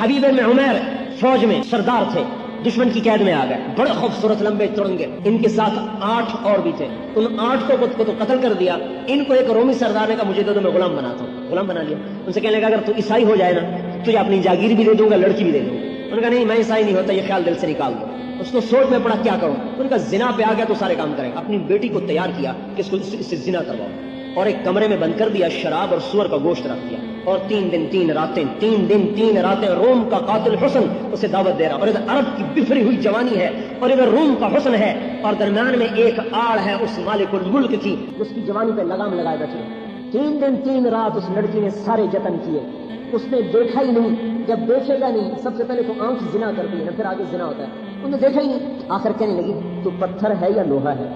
حبیب بن عمیر فوج میں سردار تھے، دشمن کی قید میں آ گئے، بڑے خوبصورت لمبے ترنگے، ان کے ساتھ 8 اور بھی تھے، ان 8 کو تو قتل کر دیا، ان کو ایک رومی سردار نے کہا مجھے دو، میں غلام بناتا ہوں، غلام بنا لیا۔ ان سے کہنے لگا اگر تو عیسائی ہو جائے نا تجھے اپنی جاگیر بھی دے دوں گا، لڑکی بھی دے دوں گا۔ انہوں نے کہا نہیں میں عیسائی نہیں ہوتا، یہ خیال دل سے نکال دو۔ اس کو سوچ میں پڑا کیا کروں، ان کا زنا پہ آ گیا تو سارے کام کریں گا، اپنی بیٹی کو تیار کیا کہ اس کو اس سے زنا کرواؤ، اور ایک کمرے میں بند کر دیا، شراب اور سور کا گوشت رکھ دیا، اور 3 دن 3 راتیں روم کا قاتل حسن اسے دعوت دے رہا، اور ادھر عرب کی بفری ہوئی جوانی ہے، اور ادھر روم کا حسن ہے، اور درمیان میں ایک آڑ ہے اس مالک الملک کی جس کی جوانی پہ لگام لگائے بیٹھے۔ 3 دن 3 رات اس لڑکی نے سارے جتن کیے، اس نے دیکھا ہی نہیں، جب دیکھے گا نہیں سب سے پہلے تو آنکھ زنا کرتی ہے نا، پھر آگے زنا ہوتا ہے، انہوں نے دیکھا ہی نہیں۔ آخر کہنے لگی تو پتھر ہے یا لوہا ہے،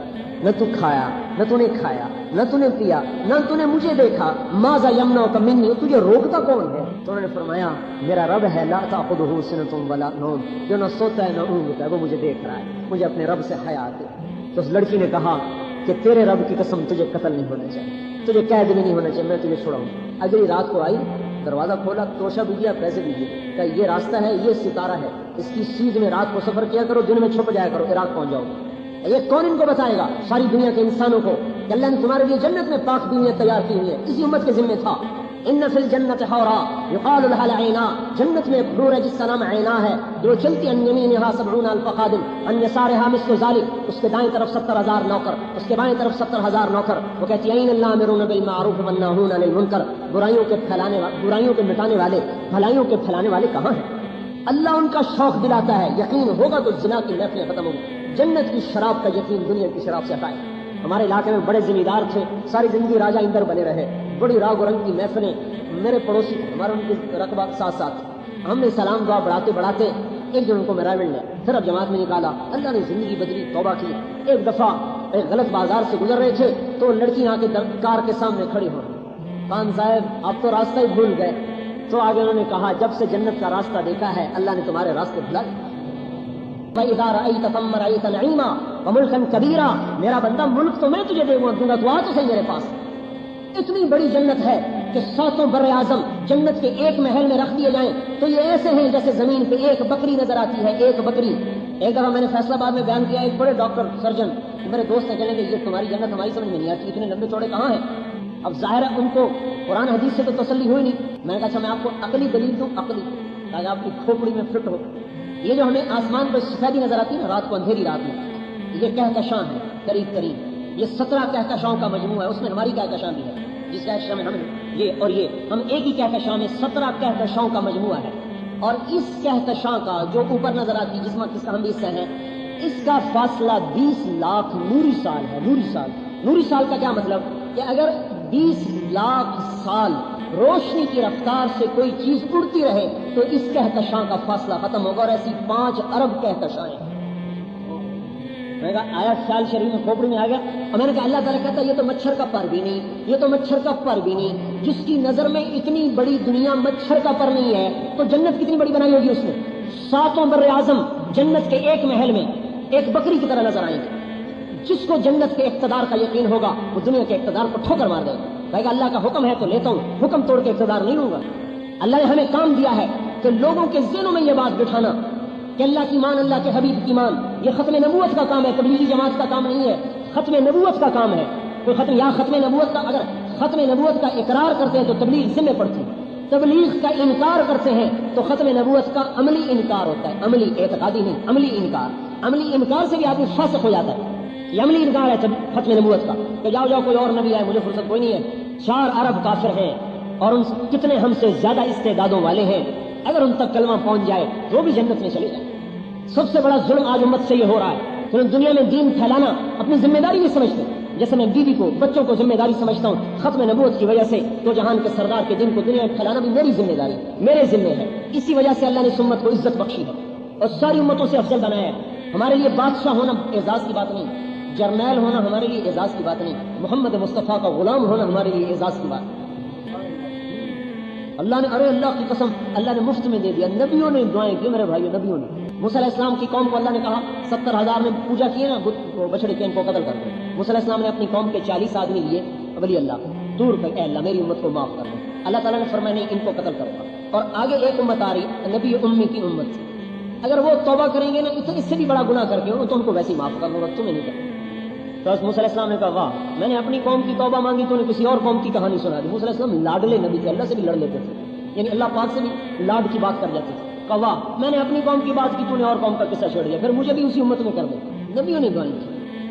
نہ تو کھایا نہ تو نے کھایا نہ تو نے پیا نہ تو نے مجھے دیکھا، ماذا یمنعک منی، تجھے روکتا کون ہے؟ تو انہوں نے فرمایا میرا رب ہے، لا تأخذہ سنۃ ولا نوم، جو نہ سوتا ہے نہ اونگتا ہے، وہ مجھے دیکھ رہا ہے، مجھے اپنے رب سے حیا آتی۔ تو اس لڑکی نے کہا کہ تیرے رب کی قسم تجھے قتل نہیں ہونا چاہیے، تجھے قید بھی نہیں ہونا چاہیے، میں تجھے چھوڑاؤں۔ اگلی رات کو آئی، دروازہ کھولا، توشہ بھی دیا، پیسے بھی دیے، کہ یہ راستہ ہے، یہ ستارہ ہے، اس کی سیدھ میں رات کو سفر کیا کرو، دن میں چھپ جایا کرو، عراق پہنچ جاؤ۔ یہ کون ان کو بتائے گا؟ ساری دنیا کے انسانوں کو کہ اللہ نے تمہارے لیے جنت میں پاک دنیا تیار کی ہوئی ہے، اسی امت کے ذمہ تھا۔ ان فی الجنت حورا یقال لها العینا، جنت میں ایک حور ہے جس کا نام عینا ہے، جو چلتی عن یمینها 70,000 خادم، عن یسارها مثل ذلك، اس کے دائیں طرف 70,000 نوکر، اس کے بائیں طرف 70,000 نوکر۔ وہ کہتی ہے الامرون بالمعروف والناہون عن المنکر، برائیوں کے مٹانے والے، بھلائیوں کے پھیلانے والے کہاں ہیں؟ اللہ ان کا شوق دلاتا ہے، یقین ہوگا تو زنا کی محفلیں ختم ہوگی، جنت کی شراب کا یقین دنیا کی شراب سے ہٹائے۔ ہمارے علاقے میں بڑے زمیندار تھے، ساری زندگی راجہ اندر بنے رہے، بڑی راگ و رنگ کی محفلیں، میرے پڑوسی ہمارے ان کے رقبہ ساتھ ساتھ، ہم نے سلام دعا بڑھاتے ایک دن ان کو میراویل نے پھر اب جماعت میں نکالا، اللہ نے زندگی بدلی، توبہ کی۔ ایک دفعہ ایک غلط بازار سے گزر رہے تھے تو لڑکی آ کے کار کے سامنے کھڑی ہو، خان صاحب آپ تو راستہ ہی بھول گئے۔ تو آگے انہوں نے کہا جب سے جنت کا راستہ دیکھا ہے اللہ نے تمہارے راستے بھلا دیے۔ وَإِذَا رَأَيْتَ ثَمَّ رَأَيْتَ نَعِيمًا وَمُلْكًا كَبِيرًا، میرا بندہ ملک تو میں تجھے دوں گا، تو آ تو صحیح میرے پاس۔ اتنی بڑی جنت ہے کہ 7 بر اعظم جنت کے ایک محل میں رکھ دیے جائیں تو یہ ایسے ہیں جیسے زمین پہ ایک بکری نظر آتی ہے، ایک بکری۔ ایک دفعہ میں نے فیصلہ آباد میں بیان کیا، ایک بڑے ڈاکٹر سرجن میرے دوست نے کہنے کہ یہ تمہاری جنت ہماری سمجھ میں نہیں آتی، اتنے لمبے چوڑے کہاں ہیں؟ اب ظاہر ہے ان کو قرآن حدیث سے تو تسلی ہوئی نہیں۔ میں نے کہا اچھا میں آپ کو عقلی دلیل دوں، عقلی، تاکہ آپ کی کھوپڑی میں فٹ ہو۔ یہ جو ہمیں آسمان پہ سفیدی نظر آتی ہے نا رات کو، اندھیری رات میں، یہ کہکشاں ہے قریب، یہ 17 کہکشاؤں کا مجموعہ ہے، اس میں ہماری کہکشاں بھی ہے، جس کہکشاں میں ہم یہ اور یہ ہم ایک ہی کہکشاں میں 17 کہکشاؤں کا مجموعہ ہے، اور اس کہکشاں کا جو اوپر نظر آتی ہے جس میں کس کا ہم بھی حصہ ہیں، اس کا فاصلہ 20 لاکھ نوری سال ہے۔ نوری سال کا کیا مطلب کہ اگر 20 لاکھ سال روشنی کی رفتار سے کوئی چیز اڑتی رہے تو اس کہکشاں کا فاصلہ ختم ہوگا، اور ایسی 5 ارب کہکشائیں۔ میں نے کہا آیا خیال شریف میں کھوپڑی میں آ گیا، اور میں نے کہا اللہ تعالیٰ کہتا ہے یہ تو مچھر کا پر بھی نہیں، یہ تو مچھر کا پر بھی نہیں، جس کی نظر میں اتنی بڑی دنیا مچھر کا پر نہیں ہے تو جنت کتنی بڑی بنائی ہوگی اس نے۔ 7 بر اعظم جنت کے ایک محل میں ایک بکری کی طرح نظر آئیں گے۔ جس کو جنت کے اقتدار کا یقین ہوگا وہ دنیا کے اقتدار کو ٹھوکر مار دے گا، کہے گا اللہ کا حکم ہے تو لیتا ہوں، حکم توڑ کے اقتدار نہیں لوں گا۔ اللہ نے ہمیں کام دیا ہے کہ لوگوں کے ذہنوں میں یہ بات بٹھانا کہ اللہ کی مان، اللہ کے حبیب کی مان، یہ ختم نبوت کا کام ہے، تبلیغی جماعت کا کام نہیں ہے، ختم نبوت کا کام ہے۔ کوئی ختم نبوت کا اگر ختم نبوت کا اقرار کرتے ہیں تو تبلیغ ذمہ پڑتی ہے، تبلیغ کا انکار کرتے ہیں تو ختم نبوت کا عملی انکار ہوتا ہے، عملی، اعتقادی نہیں، عملی انکار۔ عملی انکار سے بھی آدمی فاسق ہو جاتا ہے، یہ عملی انکار ہے ختم نبوت کا کہ جاؤ کوئی اور نبی آئے، مجھے فرصت کوئی نہیں ہے۔ 4 ارب کافر ہیں اور ان کتنے ہم سے زیادہ استعدادوں والے ہیں، اگر ان تک کلمہ پہنچ جائے وہ بھی جنت میں چلے جائیں۔ سب سے بڑا ظلم آج امت سے یہ ہو رہا ہے کہ دنیا میں دین پھیلانا اپنی ذمہ داری نہیں سمجھتے، جیسے میں بیوی کو، بچوں کو ذمہ داری سمجھتا ہوں، ختم نبوت کی وجہ سے تو جہان کے سردار کے دین کو دنیا میں پھیلانا بھی میری ذمہ داری، میرے ذمہ ہے۔ اسی وجہ سے اللہ نے اس امت کو عزت بخشی ہے اور ساری امتوں سے افضل بنایا ہے۔ ہمارے لیے بادشاہ ہونا اعزاز کی بات نہیں، جرنیل ہونا ہمارے لیے اعزاز کی بات نہیں، محمد مصطفیٰ کا غلام ہونا ہمارے لیے اعزاز کی بات ہے۔ اللہ نے، ارے اللہ کی قسم، اللہ نے مفت میں دے دیا، نبیوں نے دعائیں کی میرے بھائیو، نبیوں نے۔ موسیٰ علیہ السلام کی قوم کو اللہ نے کہا 70,000 نے پوجا کیے نا بچڑے کے، ان کو قتل کر دو۔ موسیٰ علیہ السلام نے اپنی قوم کے 40 آدمی لیے ولی اللہ کو دور کر، اے اللہ میری امت کو معاف کر دو۔ اللہ تعالیٰ نے فرمایا نہیں ان کو قتل کرو گا، اور آگے ایک امت آ رہی نبی امی کی امت سے، اگر وہ توبہ کریں گے نا اس سے بھی بڑا گناہ کر کے تو ان کو ویسے ہی معاف کر دوں گا، تمہیں نہیں کروں۔ تو موسیٰ علیہ السلام نے کہا واہ، میں نے اپنی قوم کی توبہ مانگی تو نے کسی اور قوم کی کہانی سنا دی۔ موسیٰ علیہ السلام لاڈلے نبی تھے، اللہ سے بھی لڑ لیتے تھے، یعنی اللہ پاک سے بھی لاڈ کی بات کر جاتے تھے۔ کہا واہ، میں نے اپنی قوم کی بات کی تو نے اور قوم کا قصہ چھیڑ دیا، پھر مجھے بھی اسی امت میں کر دے۔ نبیوں نے دعائیں کی،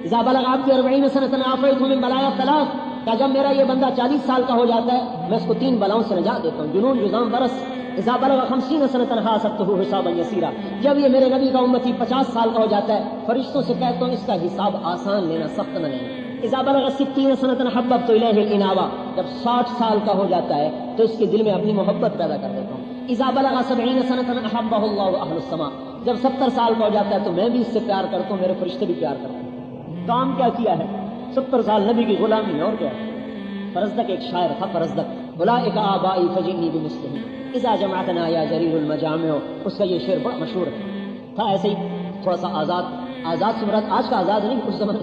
اذا بلغ عبدی 40 سنۃ عافیت من بلایا ثلاث، کہ جب میرا یہ بندہ 40 سال کا ہو جاتا ہے میں اس کو 3 بلاؤں سے نجات دیتا ہوں، جنون، جذام، برس۔ اذا بلغ 50 سنۃ حاسبته حسابا یسیرا، جب یہ میرے نبی کا امتی 50 سال کا ہو جاتا ہے فرشتوں سے کہتا ہوں اس کا حساب آسان لینا، سخت نہ لینا۔ اذا بلغ 60 سنۃ حببت الیہ الانابہ، جب 60 سال کا ہو جاتا ہے تو اس کے دل میں اپنی محبت پیدا کر دیتا ہوں۔ اذا بلغ 70 سنۃ احبہ اللہ اہل السماء، جب 70 سال کا ہو جاتا ہے تو میں بھی اس سے پیار کرتا ہوں، میرے فرشتے بھی پیار کرتے ہیں۔ کام کیا کیا ہے؟ 70 سال نبی کی غلامی، اور کیا؟ فرزدق ایک شاعر تھا، فرزدق، اولئک آبائی فجئنی بمثلہم اذا جمعتنا یا جریر المجامع، اس کا یہ شعر بڑا مشہور تھا۔ ایسے ہی تھوڑا سا آزاد سمرات، آج کا آزاد نہیں، اس زمانے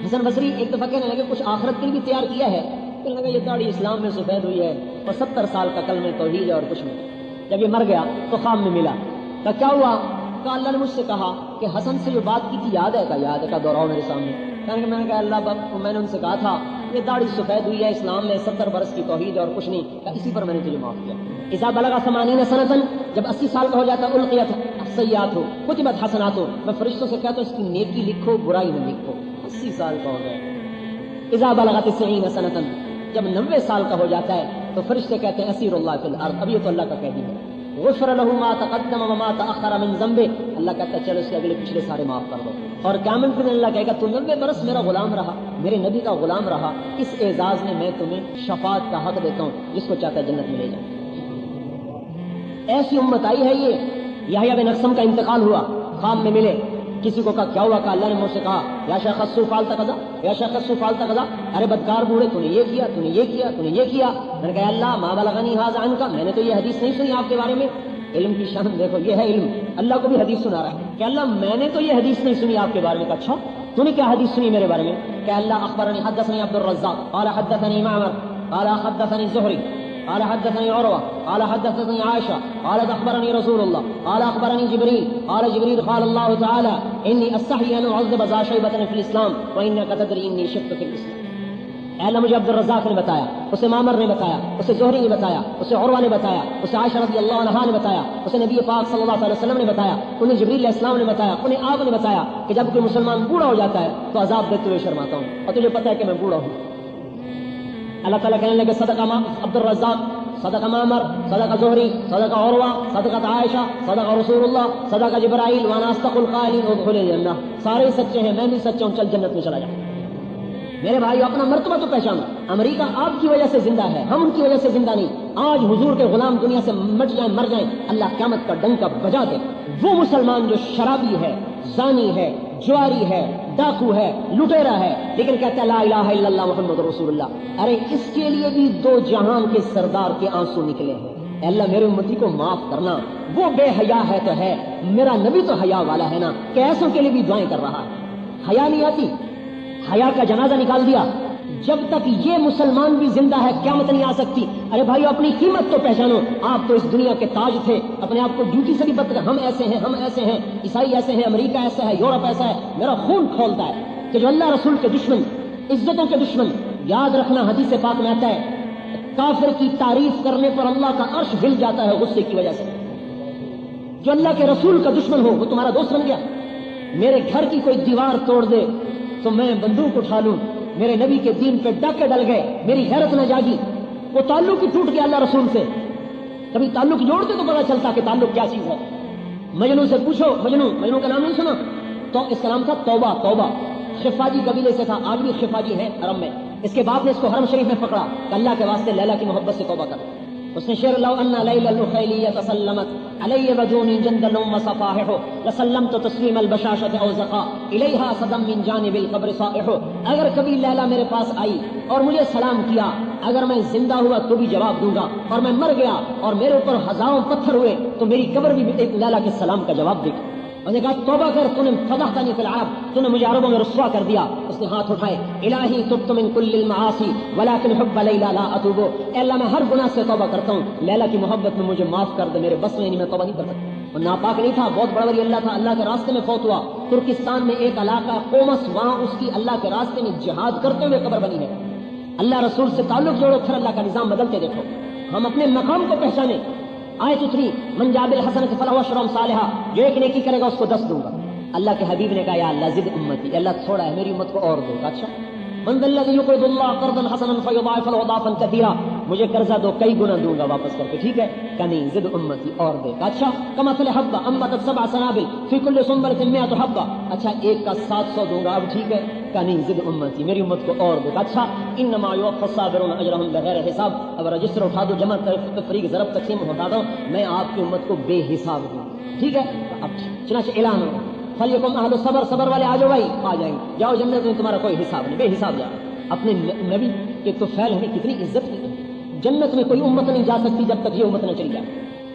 حسن بصری ایک دفعہ کہنے لگے کچھ آخرت کے لیے بھی تیار کیا ہے، کہنے لگا یہ داڑھی اسلام میں سفید ہوئی ہے اور 70 سال کا کلمہ توحید ہے اور کچھ نہیں۔ جب یہ مر گیا تو خواب میں ملا، کہ کیا ہوا؟ کہ اللہ نے مجھ سے کہا کہ حسن سے جو بات کی تھی یاد ہے؟ کا یاد ہے، کا دوہراؤ میرے سامنے۔ میں نے کہا اللہ باپ، میں نے ان سے کہا تھا یہ داڑھی سفید ہوئی ہے اسلام میں 70 برس کی توحید اور کچھ نہیں، کہ اسی پر میں نے تجھے معاف کیا۔ اذا بلغ 80 سنۃ، جب 80 سال کا ہو جاتا ہے القیت سیئات کتبت حسنات، میں فرشتوں سے کہتا ہوں اس کی نیکی لکھو برائی نہ لکھو، 80 سال کا ہو گیا۔ اذا بلغ 90 سنۃ، جب 90 سال کا ہو جاتا ہے تو فرشتے کہتے ہیں اسیر اللہ فی الارض، اب یہ تو اللہ کا قیدی ہے، غفر له ما تقدم وما تاخر من ذنبه، اللہ کہتا ہے چلو اس کے اگلے پچھلے سارے معاف کر دو۔ اور قیامت کے دن اللہ کہے گا تو 90 برس میرا غلام رہا، میرے نبی کا غلام رہا، اس اعزاز میں میں تمہیں شفاعت کا حق دیتا ہوں، جس کو چاہتا ہے جنت میں لے جائیں۔ ایسی امت آئی ہے یہ۔ یحییٰ بن اقسم کا انتقال ہوا، خواب میں ملے، کسی کو کہا کیا ہوا؟ کہ اللہ نے مجھ سے کہا یا شیخ السو فعلت کذا، یا شیخ السو فعلت کذا، ارے بدکار بوڑھے تو نے یہ کیا، تو نے یہ کیا، تو نے یہ کیا۔ میں نے کہا اللہ ما بلغنی ھذا عنک، میں نے تو یہ حدیث نہیں سنی آپ کے بارے میں۔ علم کی شان دیکھو، یہ ہے علم، اللہ کو بھی حدیث سنا رہا ہے کہ اللہ میں نے تو یہ حدیث نہیں سنی آپ کے بارے میں۔ اچھا تو نے کیا حدیث سنی میرے بارے میں؟ کہ اللہ اخبرنی حدثنی عبد الرزاق قال حدثني معمر قال حدثني زهري قال حدثني عروة قال حدثني عائشة قالت اخبرني رسول الله قال اخبرني جبريل قال جبريل قال الله تعالى اني استحي ان اعذب ذا شيبة في الاسلام وانك تدري اني شبت في الاسلام۔ اے اللہ مجھے عبد الرزاق نے بتایا، اسے معمر نے بتایا، اسے زہری نے بتایا، اسے عروہ نے بتایا، اسے عائشہ رضی اللہ عنہا نے بتایا، اسے نبی پاک صلی اللہ علیہ وسلم نے بتایا، انہیں جبریل علیہ السلام نے بتایا، انہیں آپ نے بتایا کہ جب کوئی مسلمان بوڑھا ہو جاتا ہے تو عذاب دیتے ہوئے شرماتا ہوں، اور تجھے پتہ ہے کہ میں بوڑھا ہوں۔ اللہ تعالیٰ کہنے لگے صدق عبد الرزاق، صدق معمر، صدق زہری، صدق عروہ، صدقت عائشہ، صدق رسول اللہ، صدق جبرائیل، وانا اصدق القائلین ادخل الجنہ، سارے سچے ہیں، میں بھی سچا ہوں، چل جنت میں چلا جا۔ میرے بھائی اپنا مرتبہ تو پہچانو، امریکہ آپ کی وجہ سے زندہ ہے، ہم ان کی وجہ سے زندہ نہیں۔ آج حضور کے غلام دنیا سے مٹ جائیں، مر جائیں، اللہ قیامت کا ڈنکا بجا دے۔ وہ مسلمان جو شرابی ہے، زانی ہے، جواری ہے، ڈاکو ہے، لٹیرا ہے، لیکن کہتا ہے لا الہ الا اللہ محمد رسول اللہ، ارے اس کے لیے بھی 2 جہان کے سردار کے آنسو نکلے ہیں۔ اے اللہ میرے امتی کو معاف کرنا، وہ بے حیا ہے تو ہے، میرا نبی تو حیا والا ہے نا، کہ ایسوں کے لیے بھی دعائیں کر رہا ہے۔ حیا نہیں آتی، حیا کا جنازہ نکال دیا، جب تک یہ مسلمان بھی زندہ ہے قیامت نہیں آ سکتی۔ ارے بھائی اپنی قیمت تو پہچانو، آپ تو اس دنیا کے تاج تھے، اپنے آپ کو ڈیوٹی سے بھی بدتر، ہم ایسے ہیں، ہم ایسے ہیں، عیسائی ایسے ہیں، امریکہ ایسا ہے، یورپ ایسا ہے۔ میرا خون کھولتا ہے کہ جو اللہ رسول کے دشمن، عزتوں کے دشمن، یاد رکھنا حدیث پاک میں آتا ہے کافر کی تعریف کرنے پر اللہ کا عرش ہل جاتا ہے غصے کی وجہ سے۔ جو اللہ کے رسول کا دشمن ہو وہ تمہارا دوست بن گیا۔ میرے گھر کی کوئی دیوار توڑ دے تو میں بندوق اٹھا لوں، میرے نبی کے دین پہ ڈاکے ڈل گئے، میری غیرت نہ جاگی، وہ تعلق ہی ٹوٹ گیا اللہ رسول سے۔ کبھی تعلق جوڑتے تو پتا چلتا کہ تعلق کیا چیز ہے۔ مجنوں سے پوچھو، مجنوں کا نام نہیں سنا؟ تو اس کا نام تھا توبہ۔ خفاجی قبیلے سے تھا، آج بھی خفاجی ہے حرم میں۔ اس کے باپ نے اس کو حرم شریف میں پکڑا کہ اللہ کے واسطے لیلا کی محبت سے توبہ کر۔ اس نے شعر لو ان لیل الخیلیہ تسلمت علی بدونی جندل وصفاحہ لسلمت تسلیم البشاشۃ او زقا الیہا صدم من جانب القبر صائح۔ اگر کبھی لیلا میرے پاس آئی اور مجھے سلام کیا، اگر میں زندہ ہوا تو بھی جواب دوں گا، اور میں مر گیا اور میرے اوپر ہزاروں پتھر ہوئے تو میری قبر بھی ایک لیلا کے سلام کا جواب دے گی۔ نے کہا توبہ کر، تو نے فضحتنی فی العرب، تو نے مجھے عربوں میں رسوا کر دیا. اس نے ہاتھ اٹھائے، الہی تبت من کل المعاصی ولکن حب لیلا لا اتوب. اے اللہ میں ہر گناہ سے توبہ کرتا ہوں، لیلا کی محبت میں مجھے معاف کر دے، میرے بس میں نہیں، میں توبہ نہیں کر سکتا. اور ناپاک نہیں تھا، بہت بڑا ولی اللہ تھا، اللہ کے راستے میں فوت ہوا. ترکستان میں ایک علاقہ قومس، وہاں اس کی اللہ کے راستے میں جہاد کرتے ہوئے قبر بنی ہے. اللہ رسول سے تعلق جوڑو، پھر اللہ کا نظام بدلتے دیکھو. ہم اپنے مقام کو پہچانے. آیت اتری من جاء بالحسنۃ فلہ عشر امثالھا، جو ایک نیکی کرے گا اس کو 10 دوں گا. اللہ کے حبیب نے کہا یا اللہ زد امتی، اللہ تھوڑا ہے میری امت کو اور دو. اچھا من ذا الذی یقرض اللہ قرضا حسنا فیضاعف له اضعافا کثیرا، مجھے قرضہ دو کئی گنا دوں گا واپس کر کے. ٹھیک ہے کہ نہیں، زد امتی اور دے. اچھا کمثل حبہ انبتت 7 سنابل فی کل سنبلۃ 100 حبہ، اچھا ایک کا 700 دوں گا. اب ٹھیک ہے کہ نہیں، زد امتی میری امت کو اور دو. اچھا انما یوفی الصابرون اجرهم بغیر حساب. اب رجسٹر اٹھا دو، جمع تفریق ضرب تقسیم ہٹا دو، میں آپ کی امت کو بے حساب دوں. ٹھیک ہے اب چنانچہ اعلان ہو فلیکم اہل صبر، صبر والے آ جاؤ بھائی، آ جائیں گے، جاؤ جنت میں، تمہارا کوئی حساب نہیں، بے حساب جاؤ. اپنے نبی کے تو فعل ہمیں کتنی عزت کی. جنت میں کوئی امت نہیں جا سکتی جب تک یہ امت نہ چلی جائے.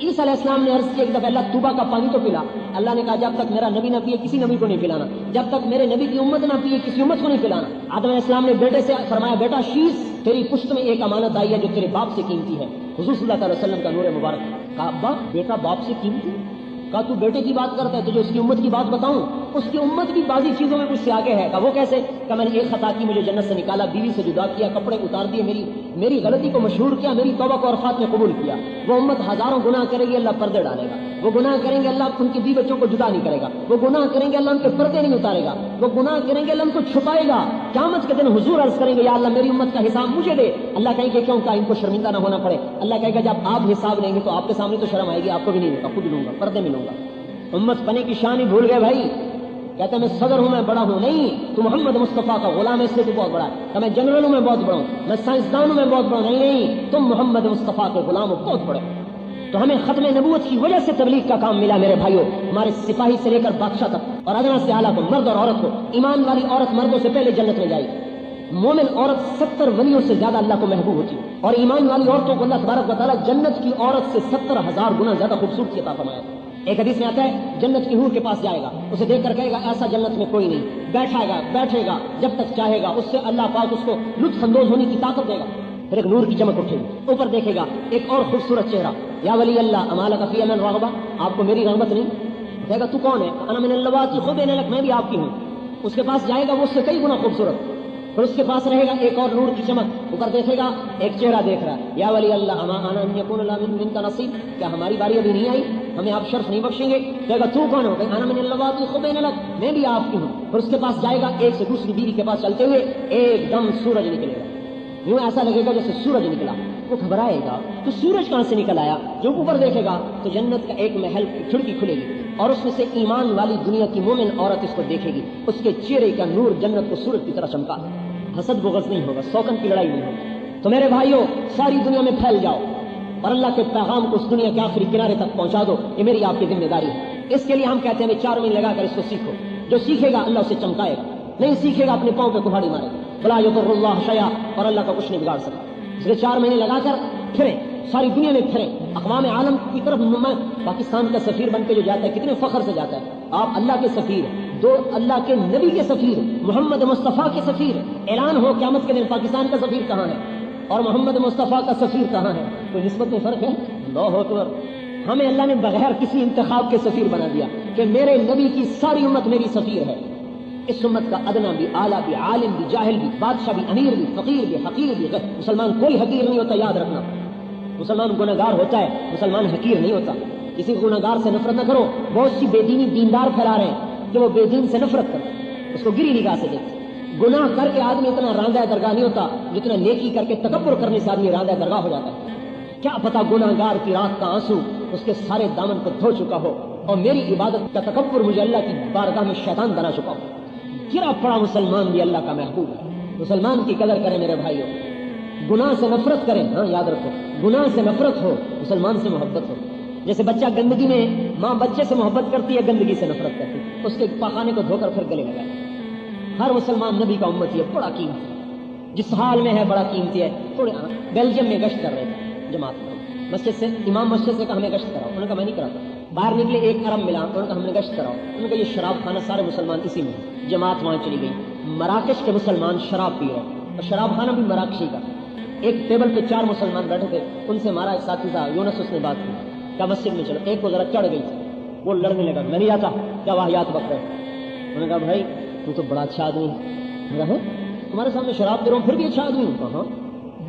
عیسیٰ علیہ السلام نے عرض کیا ایک دفعہ اللہ توبہ کا پانی تو پلا. اللہ نے کہا جب تک میرا نبی نہ پیے کسی نبی کو نہیں پلانا، جب تک میرے نبی کی امت نہ پیے کسی امت کو نہیں پلانا. آدم علیہ السلام نے بیٹے سے فرمایا بیٹا شیش، تیری پشت میں ایک امانت آئی ہے جو تیرے باپ سے قیمتی ہے. حضور صلی اللہ علیہ وسلم کا نور مبارک. کہا ابا بیٹا باپ سے قیمتی؟ کہا تو بیٹے کی بات کرتا ہے، تجھے اس کی امت کی بات بتاؤں؟ اس کی امت بھی بعضی چیزوں میں مجھ سے آگے ہے. کہا وہ کیسے؟ کہ میں نے ایک خطا کی، مجھے جنت سے نکالا، بیوی سے جدا کیا، کپڑے اتار دیے، میری غلطی کو مشہور کیا، میری توبہ کو عرفات میں قبول کیا. وہ امت ہزاروں گناہ کرے گی، اللہ پردے ڈالے گا. وہ گناہ کریں گے، اللہ ان کے بیوی بچوں کو جدا نہیں کرے گا. وہ گناہ کریں گے، اللہ ان کے پردے نہیں اتارے گا. وہ گناہ کریں گے، اللہ ان کو چھپائے گا. قیامت کے دن حضور عرض کریں گے یا اللہ میری امت کا حساب مجھے دے. اللہ کہیں گے کیوں؟ کہ ان کو شرمندہ نہ ہونا پڑے. اللہ کہے گا جب آپ حساب لیں گے تو آپ کے سامنے تو شرم آئے گی، آپ کو بھی نہیں ہوگا، خود لوں گا، پردے میں لوں گا. امت بنے کی شان ہی بھول گئے بھائی. کہتے ہیں میں صدر ہوں، میں بڑا ہوں. نہیں، تو محمد مصطفیٰ کا غلام ہے، اس سے تو بہت بڑا ہے. کہ میں جنرل ہوں، میں بہت بڑا ہوں، میں سائنسدان ہوں، میں بہت بڑا ہوں. نہیں، تم محمد مصطفیٰ کے غلام ہو، بہت بڑے. تو ہمیں ختم نبوت کی وجہ سے تبلیغ کا کام ملا میرے بھائیوں. ہمارے سپاہی سے لے کر بادشاہ تک اور ادنا سے اعلیٰ کو، مرد اور عورت کو. ایمان والی عورت مردوں سے پہلے جنت میں جائے. مومن عورت 70 ولیوں سے زیادہ اللہ کو محبوب ہوتی ہے. اور ایمان والی عورتوں کو اللہ تبارک و تعالیٰ جنت کی عورت سے 70,000 گنا زیادہ خوبصورتی عطا فرمایا. ایک حدیث میں آتا ہے جنت کی حور کے پاس جائے گا، اسے دیکھ کر کہے گا ایسا جنت میں کوئی نہیں. بیٹھے گا جب تک چاہے گا، اس سے اللہ پاک اس کو لطف اندوز ہونے کی طاقت دے گا. پھر ایک نور کی چمک اٹھے گی، اوپر دیکھے گا ایک اور خوبصورت چہرہ، یا ولی اللہ اما لک فی من رغبہ، آپ کو میری رغبت نہیں؟ کہے گا تو کون ہے؟ انا من اللواتی خبین لک، میں بھی آپ کی ہوں. اس کے پاس جائے گا، وہ اس سے کئی گنا خوبصورت. پھر اس کے پاس رہے گا ایک اور نور کی چمک، اوپر دیکھے گا ایک چہرہ دیکھ رہا ہے، یا ولی اللہ اما انا ان یکون لنا منک نصیب، کیا ہماری باری ابھی نہیں آئی؟ ہمیں آپ شرف نہیں بخشیں گے؟ کہے گا تو کون ہو؟ انا من اللواتی خبین لک، میں بھی آپ کی ہوں. پھر اس کے پاس جائے گا، ایک سے دوسری بیوی کے پاس چلتے ہوئے ایک دم سورج نکلے گا. یوں ایسا لگے گا جیسے سورج نکلا. وہ گھبرائے گا تو سورج کہاں سے نکل آیا؟ جو اوپر دیکھے گا تو جنت کا ایک محل کی کھڑکی کھلے گی اور اس میں سے ایمان والی دنیا کی مومن عورت اس کو دیکھے گی. اس کے چہرے کا نور جنت کو سورج کی طرح چمکا. حسد بغض نہیں ہوگا، سوکن کی لڑائی نہیں ہوگی. تو میرے بھائیوں ساری دنیا میں پھیل جاؤ اور اللہ کے پیغام کو اس دنیا کے آخری کنارے تک پہنچا دو. یہ میری آپ کی ذمہ داری ہے. اس کے لیے ہم کہتے ہیں 4 مہینے لگا کر اس کو سیکھو. جو سیکھے گا اللہ اسے چمکائے گا، نہیں سیکھے گا اپنے پاؤں پہ کہاڑی مارے گا. بلا یضر اللہ شیئا، اور اللہ کا کچھ نہیں بگاڑ سکا. اس لیے 4 مہینے لگا کر پھریں، ساری دنیا میں پھریں، اقوام عالم کی طرف. پاکستان کا سفیر بن کے جو جاتا ہے کتنے فخر سے جاتا ہے. آپ اللہ کے سفیر، دو اللہ کے نبی کے سفیر، محمد مصطفیٰ کے سفیر. اعلان ہو قیامت کے دن پاکستان کا سفیر کہاں ہے اور محمد مصطفیٰ کا سفیر کہاں ہے؟ کوئی نسبت میں فرق ہے؟ اللہ اکبر. ہمیں اللہ نے بغیر کسی انتخاب کے سفیر بنا دیا کہ میرے نبی کی ساری امت میری سفیر ہے. اس امت کا ادنا بھی، اعلیٰ بھی، عالم بھی، جاہل بھی، بادشاہ بھی، امیر بھی، فقیر بھی، حقیر بھی. مسلمان کوئی حقیر نہیں ہوتا، یاد رکھنا. مسلمان گناہگار ہوتا ہے، مسلمان حقیر نہیں ہوتا. کسی گناہگار سے نفرت نہ کرو. بہت سی بے دینی دیندار پھیلا رہے ہیں کہ وہ بے دین سے نفرت کرتے، اس کو گری نگاہ سے دیکھتے. گناہ کر کے آدمی اتنا راندہ درگاہ نہیں ہوتا جتنا نیکی کر کے تکبر کرنے سے آدمی راندہ درگاہ ہو جاتا ہے. کیا پتا گناہگار کی رات کا آنسو اس کے سارے دامن کو دھو چکا ہو اور میری عبادت کا تکبر مجھے اللہ کی بارگاہ میں شیطان بنا چکا ہو. گرا پڑا مسلمان بھی اللہ کا محبوب ہے. مسلمان کی قدر کریں میرے بھائیوں. گناہ سے نفرت کریں. ہاں یاد رکھو، گناہ سے نفرت ہو، مسلمان سے محبت ہو. جیسے بچہ گندگی میں، ماں بچے سے محبت کرتی ہے، گندگی سے نفرت کرتی ہے. اس کے پاخانے کو دھو کر پھر گلے لگائے. ہر مسلمان نبی کا امتی ہے، بڑا قیمتی ہے. جس حال میں ہے بڑا قیمتی ہے. تھوڑے بیلجیم میں گشت کر رہے تھے جماعت میں، مسجد سے امام مسجد سے کہا ہمیں گشت کراؤ. انہوں نے کہا میں نہیں کراتا. باہر نکلے، ایک عرب ملا، انہوں نے کہا ہم نے گشت کراؤ، انہوں نے کہا یہ شراب خانہ سارے مسلمان اسی میں ہیں۔ جماعت وہاں چلی گئی، مراکش کے مسلمان شراب پی رہے اور شراب خانہ بھی مراکشی کا۔ ایک ٹیبل پہ 4 مسلمان بیٹھے تھے، ان سے ہمارا ایک ساتھی تھا یونس، اس نے بات کی، کہا مسجد میں چلو، ایک کو ذرا چڑھ گئی، وہ لڑنے لگا، میں نہیں آتا، کیا واہیات بک رہے۔ انہوں نے کہا بھائی تو تو بڑا اچھا آدمی ہے، تمہارے سامنے شراب دے رہا ہوں پھر بھی اچھا آدمی ہوں۔ کہا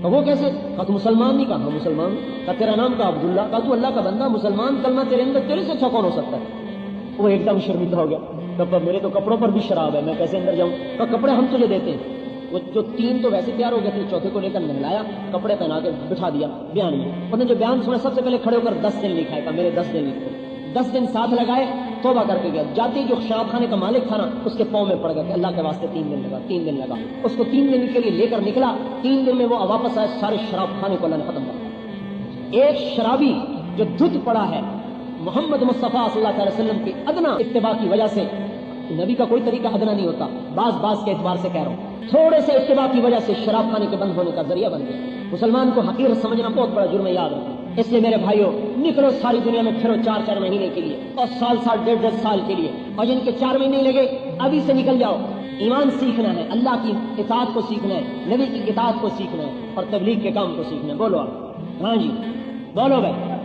کہ وہ کیسے؟ کہا تو مسلمان نہیں؟ کہا ہاں مسلمان۔ کہا تیرا نام؟ کہا عبداللہ۔ کہا تو اللہ کا بندہ مسلمان، کلمہ تیرے اندر، تیرے سے اچھا کون ہو سکتا ہے؟ وہ ایک دم شرمندہ ہو گیا، کہا میرے تو کپڑوں پر بھی شراب ہے، میں کیسے اندر جاؤں؟ کہا کپڑے ہم تجھے دیتے ہیں۔ وہ جو 3 تو ویسے تیار ہو گئے تھے، چوتھے کو لے کر نہلایا، کپڑے پہنا کے بٹھا دیا بیان میں۔ انہوں نے جو بیان سنا سب سے پہلے کھڑے ہو کر 10 دن لکھا ہے، کہا میرے 10 دن لکھو۔ 10 دن ساتھ لگائے، توبہ کر کے گیا۔ جاتے جو شراب خانے کا مالک تھا نا، اس کے پاؤں میں پڑ گیا کہ اللہ کے واسطے 3 دن لگا، 3 دن لگا۔ اس کو 3 دن کے لیے لے کر نکلا، 3 دن میں وہ واپس آئے، سارے شراب خانے کو اللہ نے ختم کر۔ ایک شرابی جو دھت پڑا ہے محمد مصطفیٰ صلی اللہ علیہ وسلم کی ادنا اتباع کی وجہ سے، نبی کا کوئی طریقہ ادنا نہیں ہوتا، بعض کے اعتبار سے کہہ رہا ہوں، تھوڑے سے اتباع کی وجہ سے شراب خانے کے بند ہونے کا ذریعہ بن گیا۔ مسلمان کو حقیر سمجھنا بہت بڑا جرم ہے، یاد رکھیں۔ اس لیے میرے بھائیوں، نکلو ساری دنیا میں پھرو 4 مہینے کے لیے، اور سال 1.5 سال کے لیے، اور جن کے 4 مہینے لگے ابھی سے نکل جاؤ۔ ایمان سیکھنا ہے، اللہ کی اطاعت کو سیکھنا ہے، نبی کی اطاعت کو سیکھنا ہے، اور تبلیغ کے کام کو سیکھنا ہے۔ بولو آپ، ہاں جی بولو بھائی۔